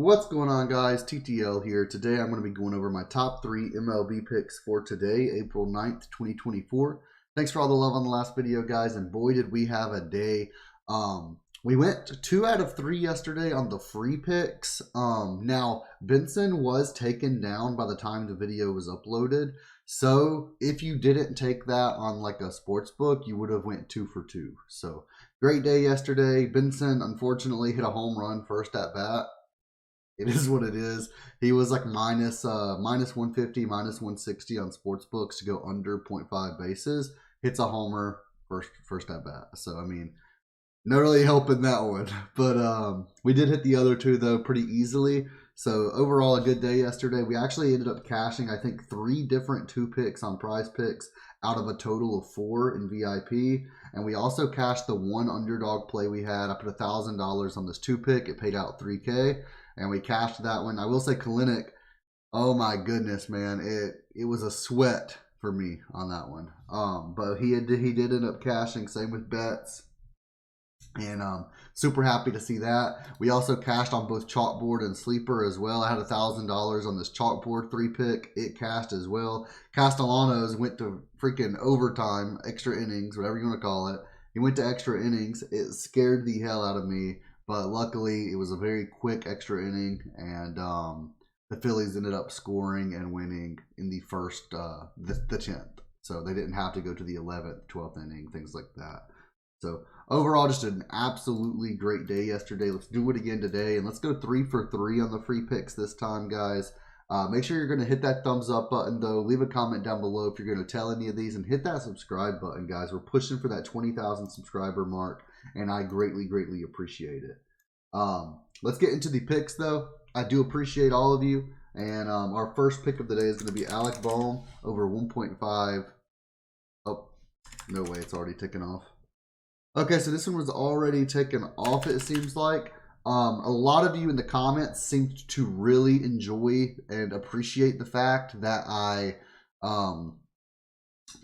What's going on, guys? TTL here. Today I'm going to be going over my top 3 MLB picks for today, April 9th, 2024. Thanks for all the love on the last video, guys, and boy did we have a day. We went 2 out of 3 yesterday on the free picks. Now, Benson was taken down by the time the video was uploaded, so if you didn't take that on like a sports book, you would have went 2 for 2. So, great day yesterday. Benson, unfortunately, hit a home run first at bat. It is what it is. He was like minus 150, minus 160 on sports books to go under 0.5 bases. Hits a homer first at bat. So I mean, not really helping that one. But we did hit the other 2 though pretty easily. So overall, a good day yesterday. We actually ended up cashing, I think, 3 different 2 picks on PrizePicks out of a total of 4 in VIP. And we also cashed the 1 underdog play we had. I put $1,000 on this 2 pick. It paid out $3K. And we cashed that one. I will say Kalinick, oh my goodness, man. It was a sweat for me on that one. But he did end up cashing. Same with bets. And super happy to see that. We also cashed on both Chalkboard and Sleeper as well. I had $1,000 on this Chalkboard 3 pick. It cashed as well. Castellanos went to freaking overtime, extra innings, whatever you want to call it. He went to extra innings. It scared the hell out of me. But luckily, it was a very quick extra inning, and the Phillies ended up scoring and winning in the first, the 10th. So they didn't have to go to the 11th, 12th inning, things like that. So overall, just an absolutely great day yesterday. Let's do it again today, and let's go 3 for 3 on the free picks this time, guys. Make sure you're going to hit that thumbs up button, though. Leave a comment down below if you're going to tell any of these, and hit that subscribe button, guys. We're pushing for that 20,000 subscriber mark, and I greatly appreciate it. Let's get into the picks, though. I do appreciate all of you, and our first pick of the day is going to be Alec Bohm over 1.5. Oh, no way, it's already taken off. Okay, so this one was already taken off, it seems like. A lot of you in the comments seemed to really enjoy and appreciate the fact that I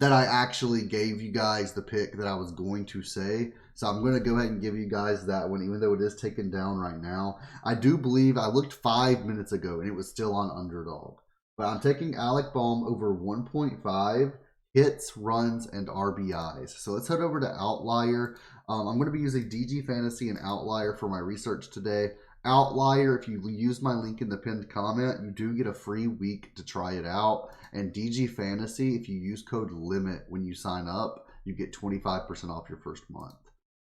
actually gave you guys the pick that I was going to say. So I'm going to go ahead and give you guys that one, even though it is taken down right now. I do believe I looked 5 minutes ago and it was still on underdog. But I'm taking Alec Bohm over 1.5 hits, runs, and RBIs. So let's head over to Outlier. I'm going to be using DG Fantasy and Outlier for my research today. Outlier, if you use my link in the pinned comment, you do get a free week to try it out. And DG Fantasy, if you use code LIMIT when you sign up, you get 25% off your first month.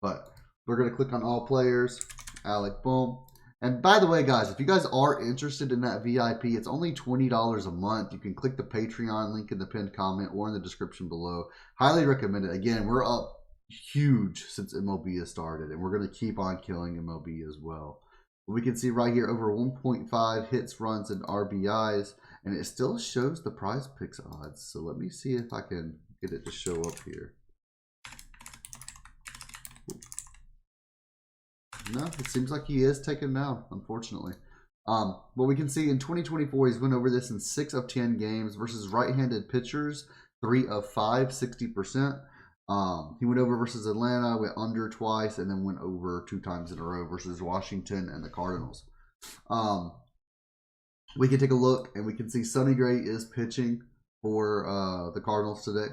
But we're going to click on all players, Alec Bohm. And by the way, guys, if you guys are interested in that VIP, it's only $20 a month. You can click the Patreon link in the pinned comment or in the description below. Highly recommend it. Again, we're up huge since MLB has started, and we're going to keep on killing MLB as well. We can see right here over 1.5 hits, runs, and RBIs, and it still shows the PrizePicks odds. So let me see if I can get it to show up here. No, it seems like he is taken down, unfortunately. But we can see in 2024, he's went over this in 6 of 10 games versus right-handed pitchers, 3 of 5, 60%. He went over versus Atlanta, went under twice, and then went over 2 times in a row versus Washington and the Cardinals. We can take a look, and we can see Sonny Gray is pitching for the Cardinals today.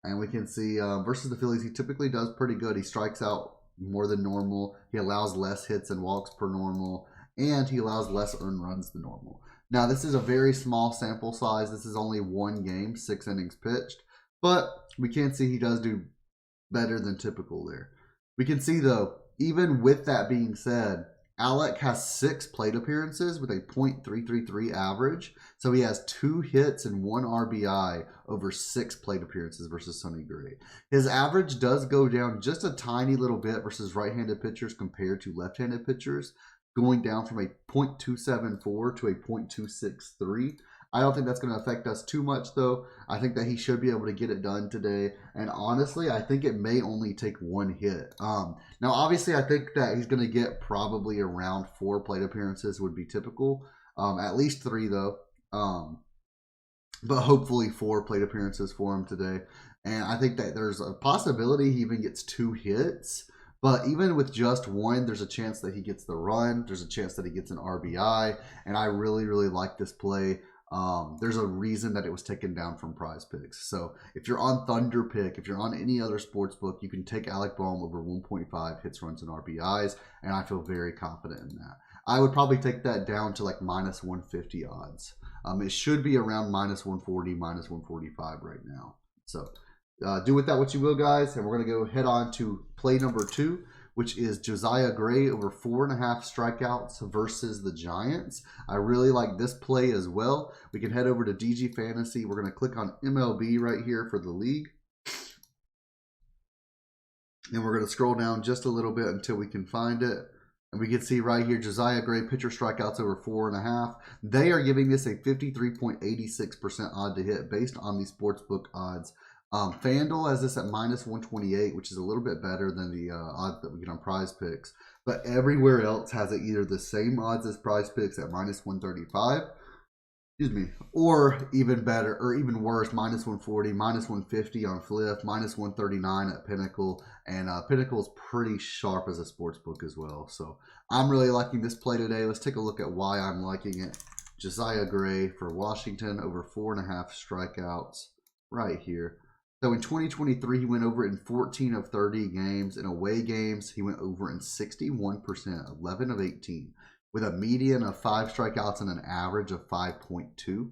And we can see versus the Phillies, he typically does pretty good. He strikes out more than normal. He allows less hits and walks per normal, and he allows less earned runs than normal. Now, this is a very small sample size. This is only 1 game, 6 innings pitched, but we can see he does do better than typical there. We can see, though, even with that being said, Alec has 6 plate appearances with a .333 average. So he has 2 hits and 1 RBI over 6 plate appearances versus Sonny Gray. His average does go down just a tiny little bit versus right-handed pitchers compared to left-handed pitchers, going down from a .274 to a .263. I don't think that's going to affect us too much, though. I think that he should be able to get it done today. And honestly, I think it may only take 1 hit. Now, obviously, I think that he's going to get probably around 4 plate appearances would be typical. At least 3, though. But hopefully 4 plate appearances for him today. And I think that there's a possibility he even gets 2 hits. But even with just one, there's a chance that he gets the run. There's a chance that he gets an RBI. And I really, really like this play. There's a reason that it was taken down from PrizePicks. So if you're on Thunder Pick, if you're on any other sports book, you can take Alec Bohm over 1.5 hits, runs, and RBIs. And I feel very confident in that. I would probably take that down to like minus 150 odds. It should be around minus 140, minus 145 right now. So do with that what you will, guys. And we're going to go head on to play number 2, which is Josiah Gray over 4.5 strikeouts versus the Giants. I really like this play as well. We can head over to DG Fantasy. We're going to click on MLB right here for the league. And we're going to scroll down just a little bit until we can find it. And we can see right here, Josiah Gray, pitcher strikeouts over 4.5. They are giving this a 53.86% odd to hit based on the sportsbook odds. FanDuel has this at minus 128, which is a little bit better than the odds that we get on PrizePicks. But everywhere else has it either the same odds as PrizePicks at minus 135, or even better, or even worse, minus 140, minus 150 on Flip, minus 139 at Pinnacle, and Pinnacle is pretty sharp as a sports book as well. So I'm really liking this play today. Let's take a look at why I'm liking it. Josiah Gray for Washington over 4.5 strikeouts right here. So in 2023, he went over in 14 of 30 games. In away games, he went over in 61%, 11 of 18. With a median of 5 strikeouts and an average of 5.2.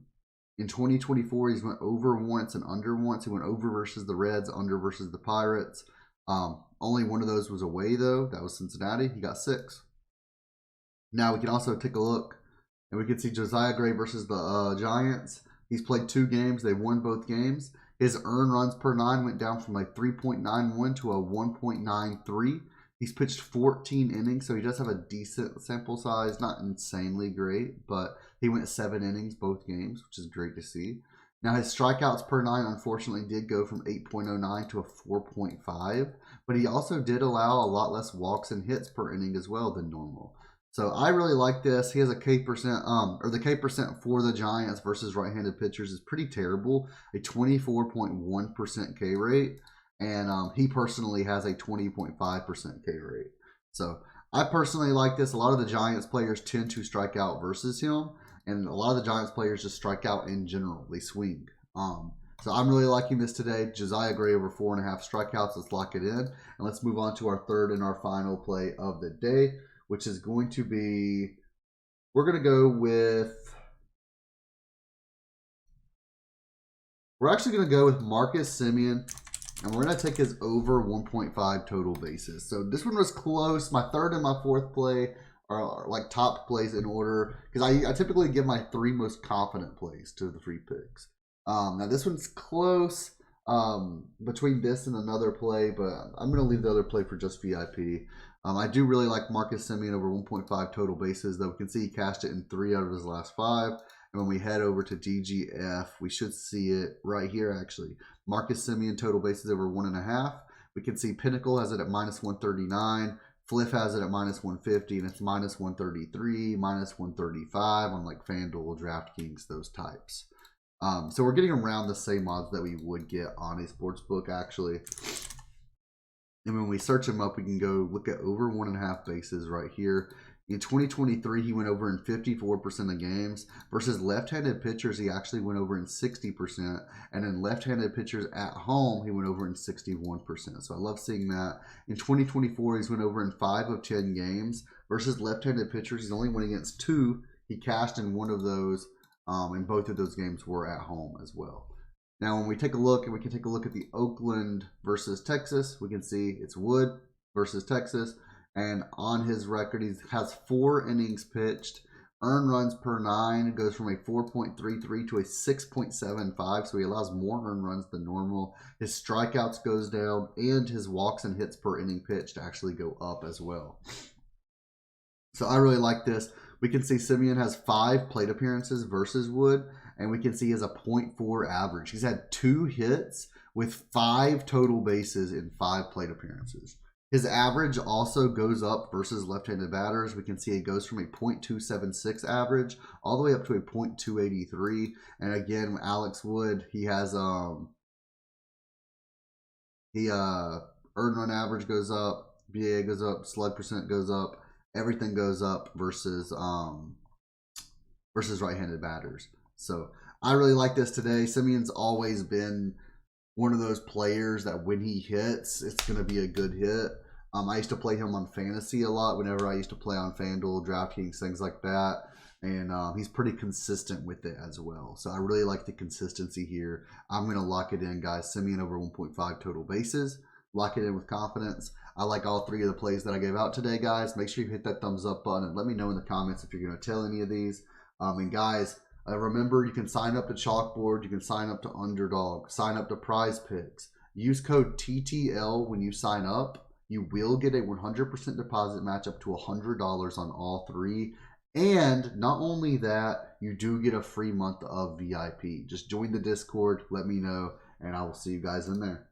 In 2024, he's went over once and under once. He went over versus the Reds, under versus the Pirates. Only one of those was away, though. That was Cincinnati. He got 6. Now, we can also take a look, and we can see Josiah Gray versus the Giants. He's played 2 games. They won both games. His earned runs per 9 went down from a 3.91 to a 1.93. He's pitched 14 innings, so he does have a decent sample size. Not insanely great, but he went 7 innings both games, which is great to see. Now, his strikeouts per 9, unfortunately, did go from 8.09 to a 4.5, but he also did allow a lot less walks and hits per inning as well than normal. So I really like this. He has a K percent, or the K percent for the Giants versus right-handed pitchers is pretty terrible. A 24.1% K rate. And he personally has a 20.5% K rate. So I personally like this. A lot of the Giants players tend to strike out versus him. And a lot of the Giants players just strike out in general. They swing. So I'm really liking this today. Josiah Gray over 4.5 strikeouts. Let's lock it in. And let's move on to our third and our final play of the day, which is going to be, we're going to go with, we're actually going to go with Marcus Semien. And we're going to take his over 1.5 total bases. So this one was close. My third and my fourth play are like top plays in order. Because I typically give my 3 most confident plays to the free picks. Now this one's close between this and another play. But I'm going to leave the other play for just VIP. I do really like Marcus Semien over 1.5 total bases. Though we can see he cashed it in 3 out of his last 5. And when we head over to DGF, we should see it right here, actually. Marcus Semien total bases over 1.5. We can see Pinnacle has it at minus 139. Flip has it at minus 150. And it's minus 133, minus 135 on like FanDuel, DraftKings, those types. So we're getting around the same odds that we would get on a sports book, actually. And when we search him up, we can go look at over 1.5 bases right here. In 2023, he went over in 54% of games. Versus left-handed pitchers, he actually went over in 60%. And in left-handed pitchers at home, he went over in 61%. So I love seeing that. In 2024, he's went over in 5 of 10 games. Versus left-handed pitchers, he's only went against 2. He cashed in 1 of those, and both of those games were at home as well. Now, when we take a look, and we can take a look at the Oakland versus Texas, we can see it's Wood versus Texas. And on his record, he has 4 innings pitched. Earned runs per 9 goes from a 4.33 to a 6.75. So he allows more earned runs than normal. His strikeouts goes down, and his walks and hits per inning pitched actually go up as well. So I really like this. We can see Semien has 5 plate appearances versus Wood. And we can see he has a 0.4 average. He's had 2 hits with 5 total bases in 5 plate appearances. His average also goes up versus left-handed batters. We can see it goes from a 0.276 average all the way up to a 0.283. And again, Alex Wood, he has earned run average goes up. BA goes up, slug percent goes up, everything goes up versus right-handed batters. So I really like this today. Semien's always been one of those players that when he hits, it's going to be a good hit. I used to play him on fantasy a lot whenever I used to play on FanDuel, DraftKings, things like that. And he's pretty consistent with it as well. So I really like the consistency here. I'm going to lock it in, guys. Semien over 1.5 total bases. Lock it in with confidence. I like all three of the plays that I gave out today, guys. Make sure you hit that thumbs up button and let me know in the comments if you're going to tell any of these. And guys, remember, you can sign up to Chalkboard. You can sign up to UnderDog. Sign up to PrizePicks. Use code TTL when you sign up. You will get a 100% deposit match up to $100 on all three. And not only that, you do get a free month of VIP. Just join the Discord, let me know, and I will see you guys in there.